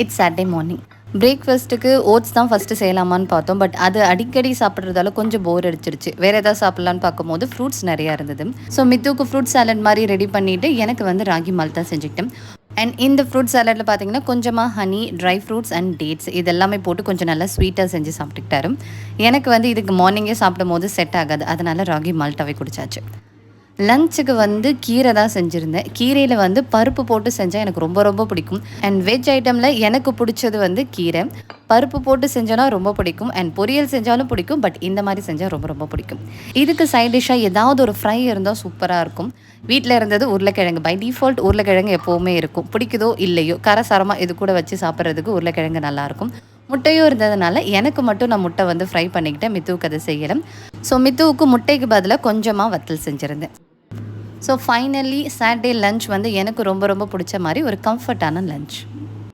It's Saturday morning. பிரேக்ஃபாஸ்ட்டுக்கு oats தான் first செய்யலாமான்னு பார்த்தோம். பட் அது அடிக்கடி சாப்பிட்றதால கொஞ்சம் போர் அடிச்சிருச்சு. வேறு ஏதாவது சாப்பிட்லான்னு பார்க்கும்போது ஃப்ரூட்ஸ் நிறையா இருந்தது. ஸோ மித்துவுக்கு ஃப்ரூட் சாலட் மாதிரி ரெடி பண்ணிவிட்டு எனக்கு வந்து ராகி மால்ட்டா செஞ்சுக்கிட்டேன். அண்ட் இந்த ஃப்ரூட் சாலட்டில் பார்த்தீங்கன்னா கொஞ்சமாக honey, dry fruits and dads இது எல்லாமே போட்டு கொஞ்சம் நல்லா ஸ்வீட்டாக செஞ்சு சாப்பிட்டுக்கிட்டாரு. எனக்கு வந்து இதுக்கு மார்னிங்கே சாப்பிடும் போது செட் ஆகாது, அதனால் ராகி மால்ட்டாவே குடிச்சாச்சு. லஞ்சுக்கு வந்து கீரை தான் செஞ்சுருந்தேன். கீரையில் வந்து பருப்பு போட்டு செஞ்சால் எனக்கு ரொம்ப ரொம்ப பிடிக்கும். அண்ட் வெஜ் ஐட்டமில் எனக்கு பிடிச்சது வந்து கீரை. பருப்பு போட்டு செஞ்சோன்னா ரொம்ப பிடிக்கும். அண்ட் பொரியல் செஞ்சாலும் பிடிக்கும். பட் இந்த மாதிரி செஞ்சால் ரொம்ப ரொம்ப பிடிக்கும். இதுக்கு சைட் டிஷ்ஷாக ஏதாவது ஒரு ஃப்ரை இருந்தால் சூப்பராக இருக்கும். வீட்டில் இருந்தது உருளைக்கிழங்கு. பை டிஃபால்ட் உருளைக்கிழங்கு எப்போவுமே இருக்கும். பிடிக்குதோ இல்லையோ காரசாரமாக இது கூட வச்சு சாப்பிட்றதுக்கு உருளைக்கிழங்கு நல்லாயிருக்கும். முட்டையும் இருந்ததுனால எனக்கு மட்டும் நான் முட்டை வந்து ஃப்ரை பண்ணிக்கிட்டேன். மித்துவுக்கு அதை செய்யலை. ஸோ மித்துவுக்கு முட்டைக்கு பதிலாக கொஞ்சமாக வத்தல் செஞ்சுருந்தேன். ஸோ ஃபைனலி சாட்டர்டே லன்ச் வந்து எனக்கு ரொம்ப ரொம்ப பிடிச்ச மாதிரி ஒரு கம்ஃபர்ட்டான லன்ச்.